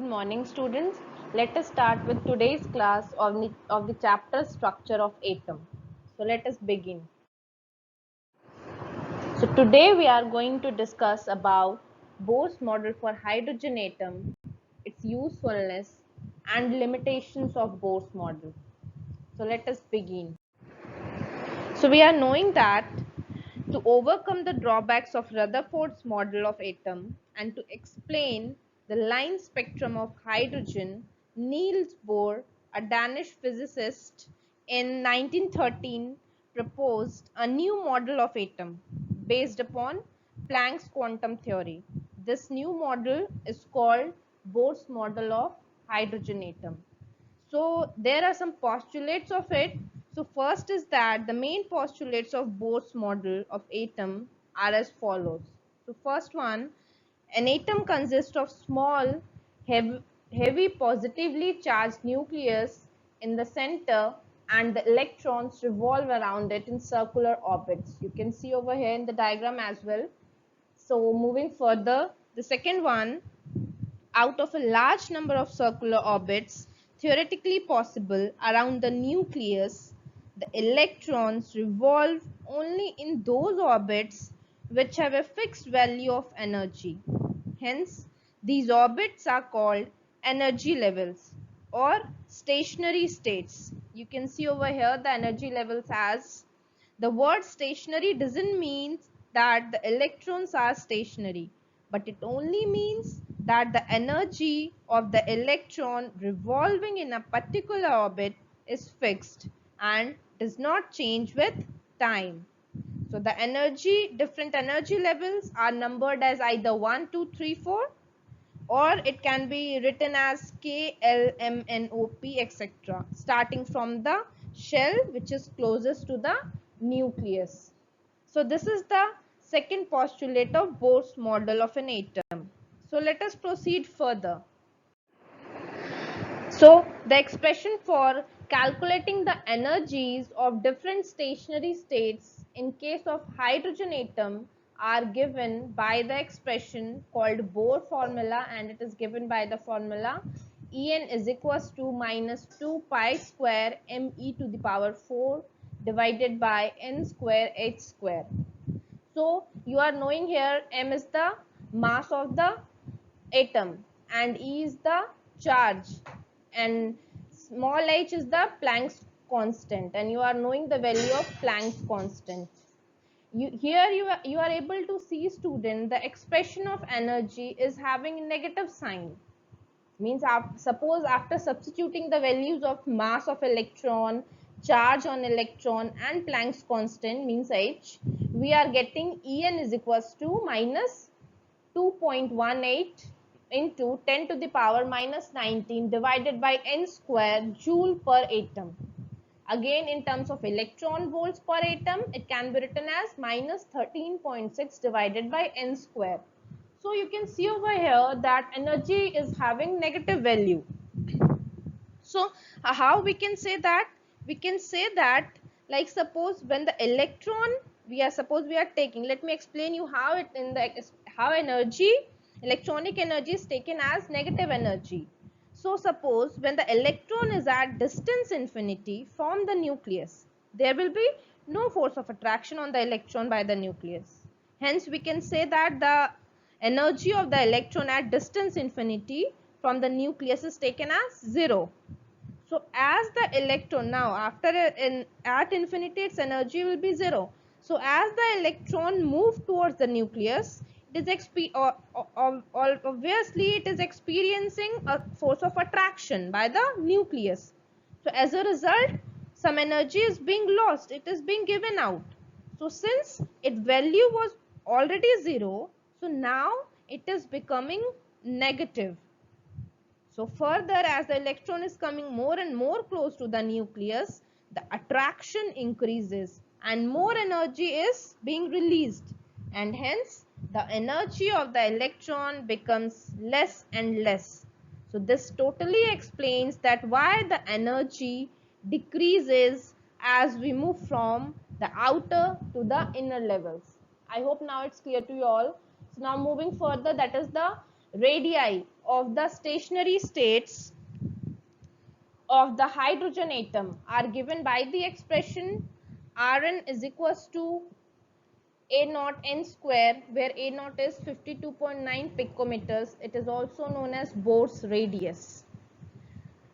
Good morning, students. Let us start with today's class of the chapter structure of atom. So let us begin. So today we are going to discuss about Bohr's model for hydrogen atom, its usefulness and limitations of Bohr's model. So let us begin. So we are knowing that to overcome the drawbacks of Rutherford's model of atom and to explain the line spectrum of hydrogen, Niels Bohr, a Danish physicist, in 1913 proposed a new model of atom based upon Planck's quantum theory. This new model is called Bohr's model of hydrogen atom. So there are some postulates of it. So first is that the main postulates of Bohr's model of atom are as follows. So first one, an atom consists of small, heavy positively charged nucleus in the center and the electrons revolve around it in circular orbits. You can see over here in the diagram as well. So moving further, the second one, out of a large number of circular orbits theoretically possible around the nucleus, the electrons revolve only in those orbits which have a fixed value of energy. Hence, these orbits are called energy levels or stationary states. You can see over here the energy levels as the word stationary doesn't mean that the electrons are stationary, but it only means that the energy of the electron revolving in a particular orbit is fixed and does not change with time. So the different energy levels are numbered as either 1, 2, 3, 4, or it can be written as K, L, M, N, O, P, etc. starting from the shell which is closest to the nucleus. So this is the second postulate of Bohr's model of an atom. So let us proceed further. So the expression for calculating the energies of different stationary states in case of hydrogen atom are given by the expression called Bohr formula, and it is given by the formula En is equals to minus 2 pi square me to the power 4 divided by n square h square. So you are knowing here m is the mass of the atom and E is the charge and small h is the Planck's constant, and you are knowing the value of Planck's constant. You are able to see, student, the expression of energy is having negative sign. Means suppose after substituting the values of mass of electron, charge on electron and Planck's constant means h, we are getting En is equals to minus 2.18 into 10 to the power minus 19 divided by n square joule per atom. Again, in terms of electron volts per atom, it can be written as minus 13.6 divided by n square. So you can see over here that energy is having negative value. So how we can say that? We can say that, like, suppose when the electron we are taking, let me explain you how it in the how energy, electronic energy, is taken as negative energy. So suppose when the electron is at distance infinity from the nucleus, there will be no force of attraction on the electron by the nucleus. Hence we can say that the energy of the electron at distance infinity from the nucleus is taken as 0. So as the electron, now after at infinity its energy will be 0. So as the electron moves towards the nucleus, it is obviously it is experiencing a force of attraction by the nucleus. So as a result, some energy is being lost, it is being given out. So since its value was already 0, so now it is becoming negative. So further, as the electron is coming more and more close to the nucleus, the attraction increases and more energy is being released, and hence the energy of the electron becomes less and less. So this totally explains that why the energy decreases as we move from the outer to the inner levels. I hope now it's clear to you all. So now moving further, that is the radii of the stationary states of the hydrogen atom are given by the expression Rn is equals to A naught n square, where A naught is 52.9 picometers. It is also known as Bohr's radius.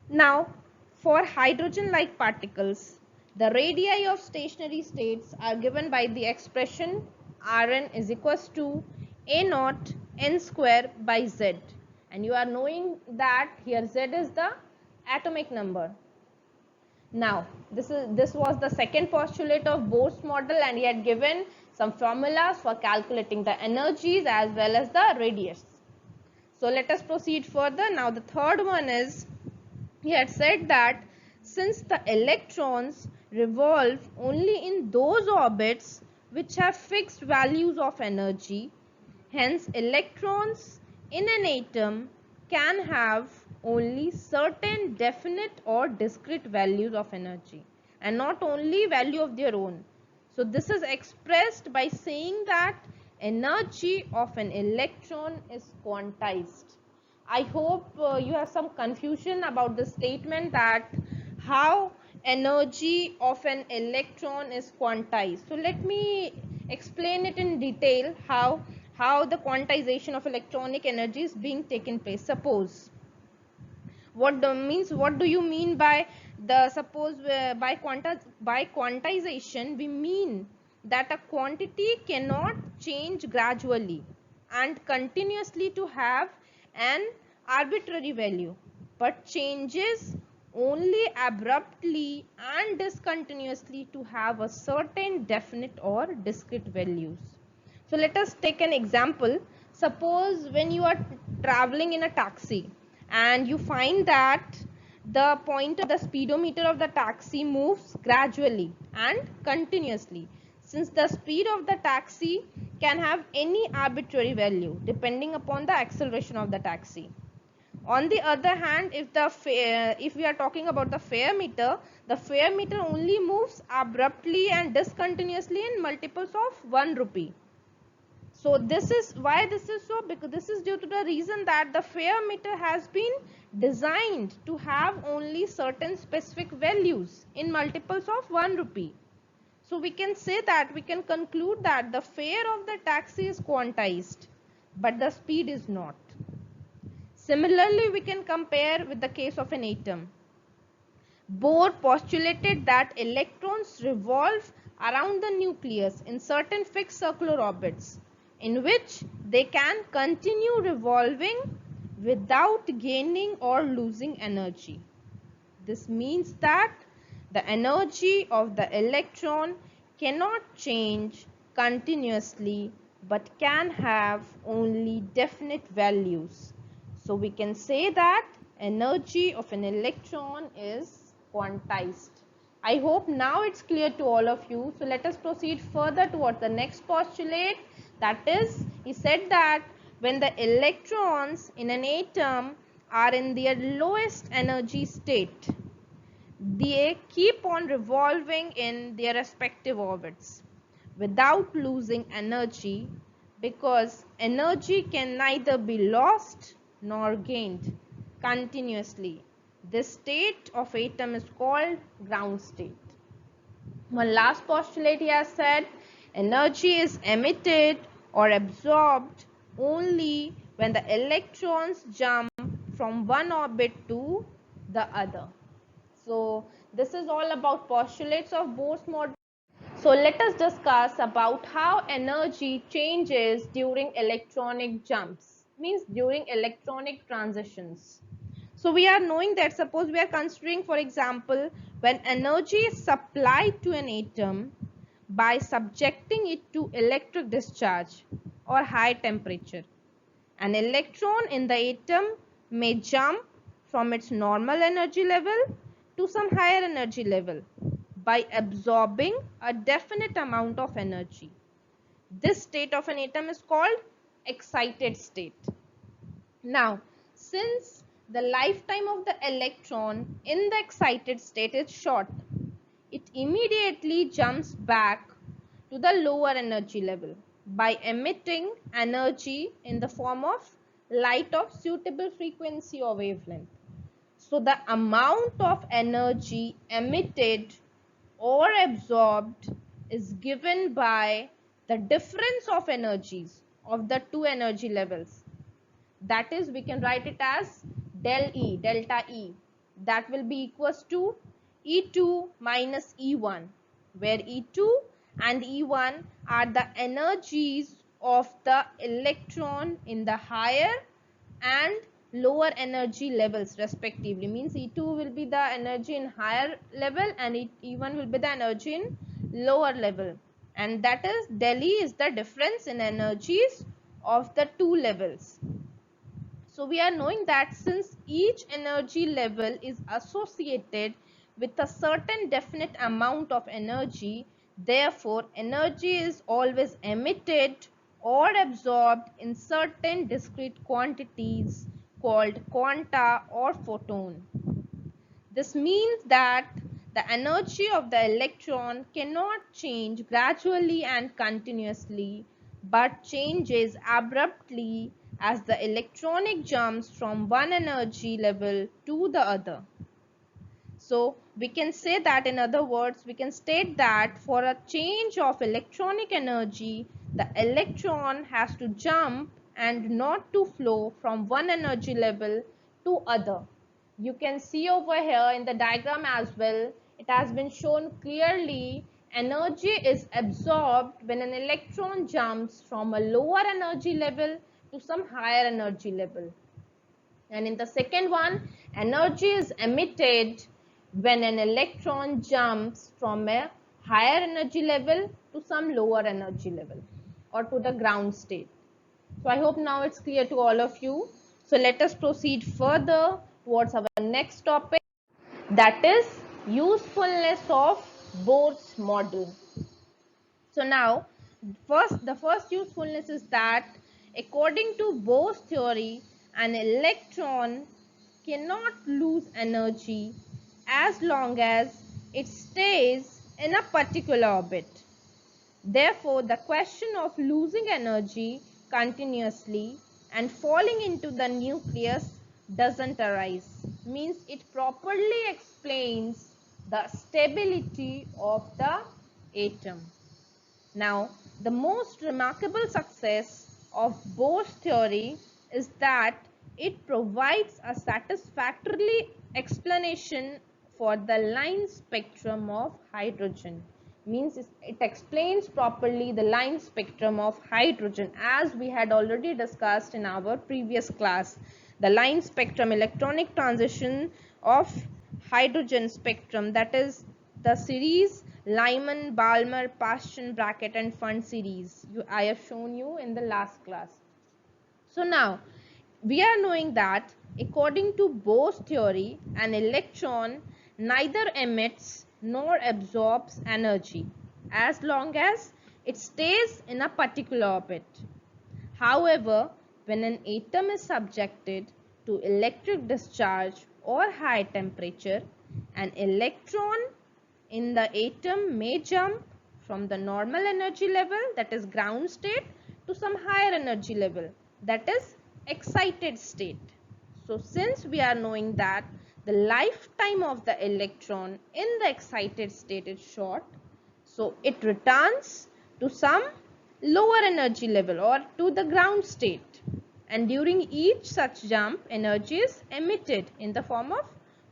Now, for hydrogen-like particles, the radii of stationary states are given by the expression Rn is equals to A naught n square by Z. And you are knowing that here Z is the atomic number. Now, this was the second postulate of Bohr's model, and he had given some formulas for calculating the energies as well as the radius. So let us proceed further. Now the third one is, he had said that since the electrons revolve only in those orbits which have fixed values of energy, hence electrons in an atom can have only certain definite or discrete values of energy and not only value of their own. So this is expressed by saying that energy of an electron is quantized. I hope you have some confusion about the statement that how energy of an electron is quantized. So let me explain it in detail how the quantization of electronic energy is being taken place. Suppose what do you mean by the suppose by quantization we mean that a quantity cannot change gradually and continuously to have an arbitrary value, but changes only abruptly and discontinuously to have a certain definite or discrete values. So let us take an example. Suppose when you are traveling in a taxi and you find that the pointer, the speedometer of the taxi moves gradually and continuously, since the speed of the taxi can have any arbitrary value depending upon the acceleration of the taxi. On the other hand, if we are talking about the fare meter only moves abruptly and discontinuously in multiples of 1 rupee. So this is why this is so, because this is due to the reason that the fare meter has been designed to have only certain specific values in multiples of 1 rupee. So we can say that, we can conclude that the fare of the taxi is quantized, but the speed is not. Similarly, we can compare with the case of an atom. Bohr postulated that electrons revolve around the nucleus in certain fixed circular orbits, in which they can continue revolving without gaining or losing energy. This means that the energy of the electron cannot change continuously but can have only definite values. So we can say that energy of an electron is quantized. I hope now it's clear to all of you. So let us proceed further towards the next postulate. That is, he said that when the electrons in an atom are in their lowest energy state, they keep on revolving in their respective orbits without losing energy, because energy can neither be lost nor gained continuously. This state of atom is called ground state. One last postulate he has said, energy is emitted or absorbed only when the electrons jump from one orbit to the other. So this is all about postulates of Bohr's model. So let us discuss about how energy changes during electronic jumps, means during electronic transitions. So we are knowing that, suppose we are considering, for example, when energy is supplied to an atom by subjecting it to electric discharge or high temperature, an electron in the atom may jump from its normal energy level to some higher energy level by absorbing a definite amount of energy. This state of an atom is called excited state. Now, since the lifetime of the electron in the excited state is short, it immediately jumps back to the lower energy level by emitting energy in the form of light of suitable frequency or wavelength. So the amount of energy emitted or absorbed is given by the difference of energies of the two energy levels. That is, we can write it as del E, delta E. That will be equals to E2 minus E1, where E2 and E1 are the energies of the electron in the higher and lower energy levels respectively. Means E2 will be the energy in higher level and E1 will be the energy in lower level, and that is del E is the difference in energies of the two levels. So we are knowing that since each energy level is associated with a certain definite amount of energy, therefore energy is always emitted or absorbed in certain discrete quantities called quanta or photon. This means that the energy of the electron cannot change gradually and continuously, but changes abruptly as the electronic jumps from one energy level to the other. So we can say that, in other words, we can state that for a change of electronic energy, the electron has to jump and not to flow from one energy level to other. You can see over here in the diagram as well, it has been shown clearly energy is absorbed when an electron jumps from a lower energy level to some higher energy level. And in the second one, energy is emitted when an electron jumps from a higher energy level to some lower energy level or to the ground state. So I hope now it's clear to all of you. So let us proceed further towards our next topic, that is usefulness of Bohr's model. So now, the first usefulness is that according to Bohr's theory, an electron cannot lose energy as long as it stays in a particular orbit. Therefore, the question of losing energy continuously and falling into the nucleus doesn't arise. Means it properly explains the stability of the atom. Now, the most remarkable success of Bohr's theory is that it provides a satisfactory explanation for the line spectrum of hydrogen. Means it explains properly the line spectrum of hydrogen, as we had already discussed in our previous class. The line spectrum, electronic transition of hydrogen spectrum, that is the series Lyman, Balmer, Paschen, Brackett and Fund series I have shown you in the last class. So now we are knowing that according to Bohr's theory, an electron neither emits nor absorbs energy as long as it stays in a particular orbit. However, when an atom is subjected to electric discharge or high temperature, an electron in the atom may jump from the normal energy level, that is ground state, to some higher energy level, that is excited state. So since we are knowing that the lifetime of the electron in the excited state is short, so it returns to some lower energy level or to the ground state, and during each such jump energy is emitted in the form of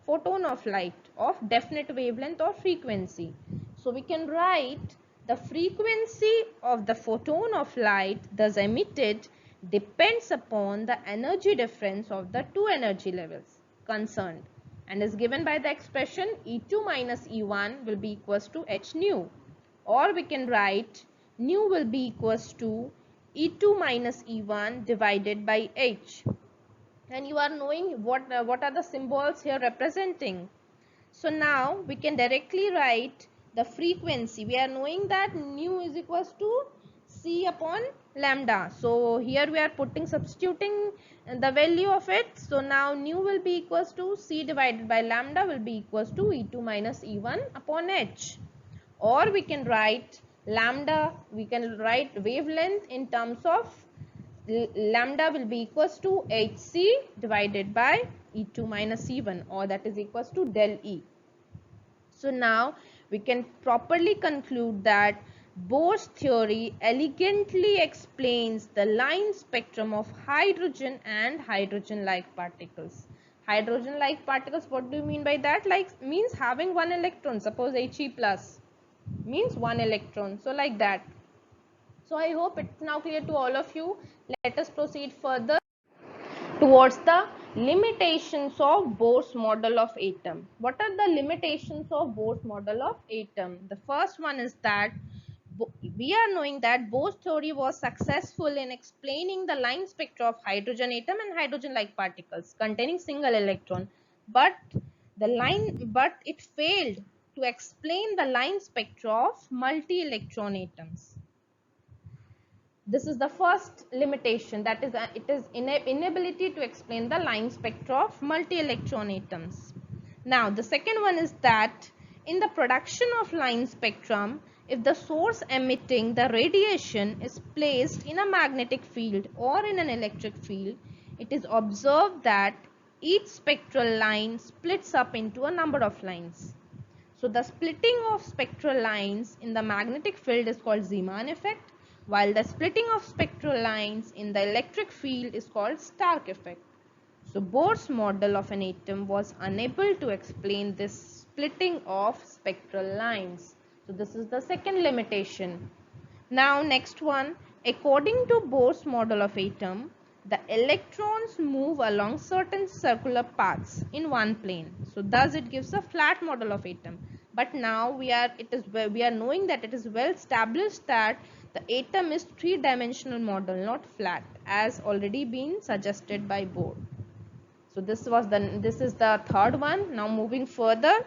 photon of light of definite wavelength or frequency. So we can write the frequency of the photon of light thus emitted depends upon the energy difference of the two energy levels concerned, and is given by the expression E2 minus E1 will be equals to h nu, or we can write nu will be equals to E2 minus E1 divided by h. And you are knowing what are the symbols here representing. So now we can directly write the frequency. We are knowing that nu is equals to c upon lambda. So here we are substituting the value of it. So now nu will be equals to c divided by lambda will be equals to E2 minus E1 upon h. Or we can write lambda, we can write wavelength in terms of lambda will be equals to hc divided by E2 minus E1, or that is equals to del E. So now we can properly conclude that Bohr's theory elegantly explains the line spectrum of hydrogen and hydrogen-like particles. Hydrogen-like particles, what do you mean by that? Like, means having one electron. Suppose He plus means one electron. So like that. So I hope it's now clear to all of you. Let us proceed further towards the limitations of Bohr's model of atom. What are the limitations of Bohr's model of atom? The first one is that we are knowing that Bohr's theory was successful in explaining the line spectra of hydrogen atom and hydrogen-like particles containing single electron, but it failed to explain the line spectra of multi-electron atoms. This is the first limitation, that is it is inability to explain the line spectra of multi-electron atoms. Now the second one is that in the production of line spectrum, if the source emitting the radiation is placed in a magnetic field or in an electric field, it is observed that each spectral line splits up into a number of lines. So the splitting of spectral lines in the magnetic field is called Zeeman effect, while the splitting of spectral lines in the electric field is called Stark effect. So Bohr's model of an atom was unable to explain this splitting of spectral lines. So this is the second limitation. Now next one, according to Bohr's model of atom, the electrons move along certain circular paths in one plane. So thus it gives a flat model of atom. But now we are knowing that it is well established that the atom is three-dimensional model, not flat, as already been suggested by Bohr. So this is the third one. Now moving further.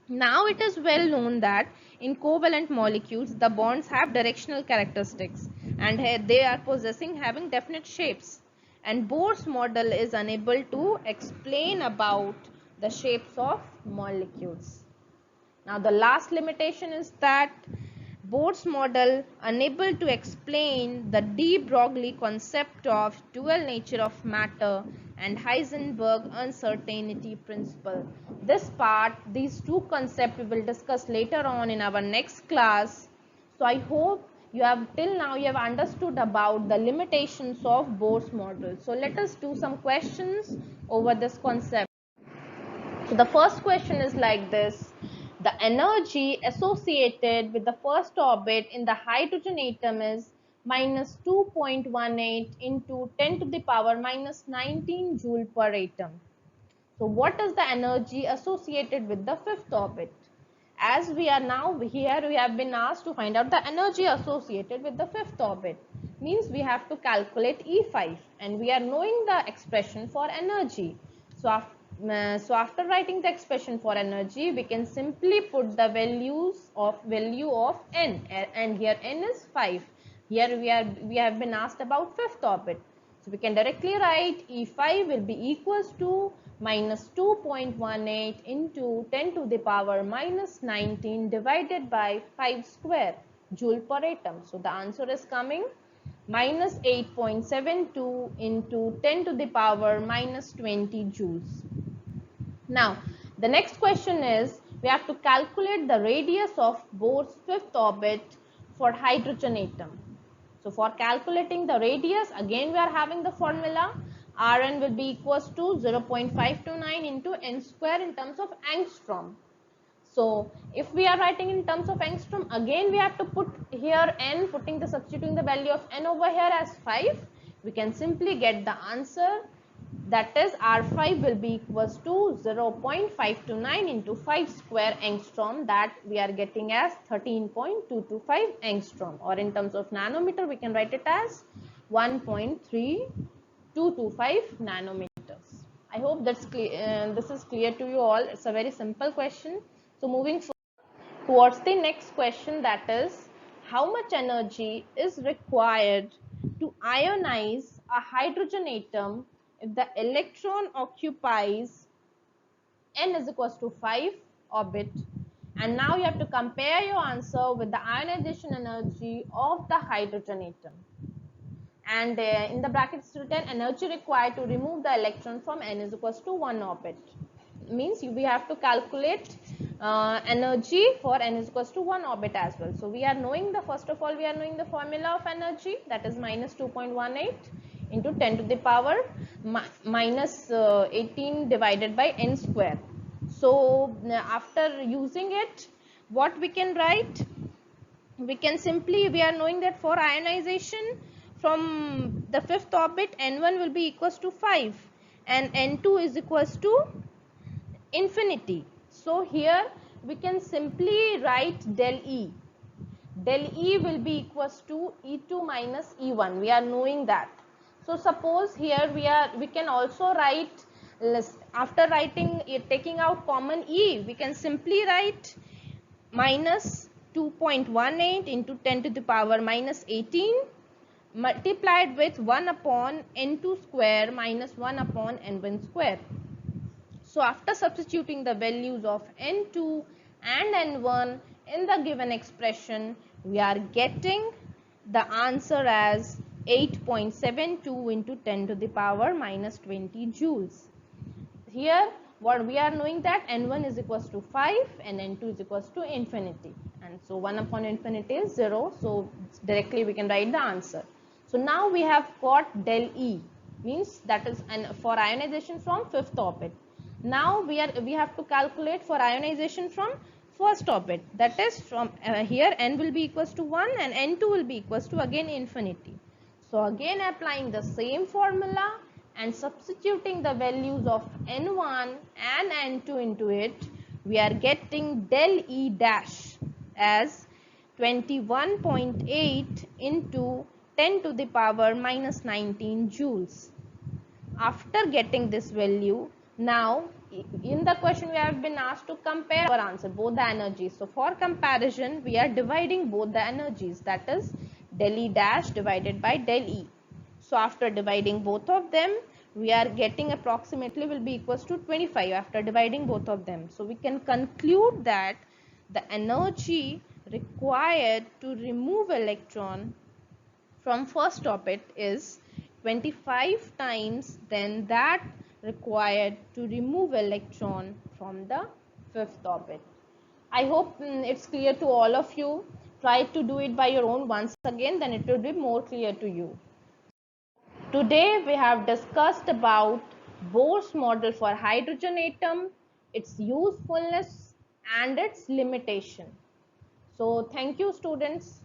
Now it is well known that in covalent molecules the bonds have directional characteristics and they are having definite shapes, and Bohr's model is unable to explain about the shapes of molecules. Now the last limitation is that Bohr's model unable to explain the de Broglie concept of dual nature of matter and Heisenberg uncertainty principle. These two concepts we will discuss later on in our next class. So I hope you have understood about the limitations of Bohr's model. So let us do some questions over this concept. So the first question is like this: the energy associated with the first orbit in the hydrogen atom is minus 2.18 into 10 to the power minus 19 joule per atom. So what is the energy associated with the fifth orbit? As we are now here, we have been asked to find out the energy associated with the fifth orbit. Means we have to calculate E5, and we are knowing the expression for energy. So after writing the expression for energy, we can simply put the value of n, and here n is 5. Here we have been asked about fifth orbit. So we can directly write E5 will be equals to minus 2.18 into 10 to the power minus 19 divided by 5 square joule per atom. So the answer is coming minus 8.72 into 10 to the power minus 20 joules. Now the next question is, we have to calculate the radius of Bohr's fifth orbit for hydrogen atom. So for calculating the radius, again we are having the formula. Rn will be equals to 0.529 into n square in terms of angstrom. So if we are writing in terms of angstrom, again we have to put here n, substituting the value of n over here as 5. We can simply get the answer, that is R5 will be equals to 0.529 into 5 square angstrom, that we are getting as 13.225 angstrom, or in terms of nanometer we can write it as 1.3225 nanometers. I hope that's clear. This is clear to you all. It's a very simple question. So moving towards the next question, that is, how much energy is required to ionize a hydrogen atom if the electron occupies n is equals to 5 orbit? And now you have to compare your answer with the ionization energy of the hydrogen atom. and in the brackets written energy required to remove the electron from n is equals to 1 orbit. Means we have to calculate energy for n is equals to 1 orbit as well. So we are knowing the, first of all we are knowing the formula of energy, that is minus 2.18 into 10 to the power minus 18 divided by n square. So after using it, what we can write, we can simply, we are knowing that for ionization from the fifth orbit, n1 will be equals to 5 and n2 is equals to infinity. So here we can simply write del E. Del E will be equals to E2 minus E1. We are knowing that. So suppose here we can also write, after writing, taking out common E, we can simply write minus 2.18 into 10 to the power minus 18 multiplied with 1 upon n2 square minus 1 upon n1 square. So after substituting the values of n2 and n1 in the given expression, we are getting the answer as 8.72 into 10 to the power minus 20 joules. Here what we are knowing that n1 is equals to 5 and n2 is equals to infinity, and so 1 upon infinity is 0, so directly we can write the answer. So now we have got del E, means that is for ionization from fifth orbit. Now we have to calculate for ionization from first orbit, that is from here n will be equals to 1 and n2 will be equals to again infinity. So again applying the same formula and substituting the values of n1 and n2 into it, we are getting del E dash as 21.8 into 10 to the power minus 19 joules. After getting this value, now in the question we have been asked to compare our answer, both the energies. So for comparison, we are dividing both the energies, that is del E dash divided by del E. So after dividing both of them, we are getting approximately will be equals to 25 after dividing both of them. So we can conclude that the energy required to remove electron from first orbit is 25 times than that required to remove electron from the fifth orbit. I hope it's clear to all of you. Try to do it by your own once again, then it will be more clear to you. Today we have discussed about Bohr's model for hydrogen atom, its usefulness and its limitation. So thank you students.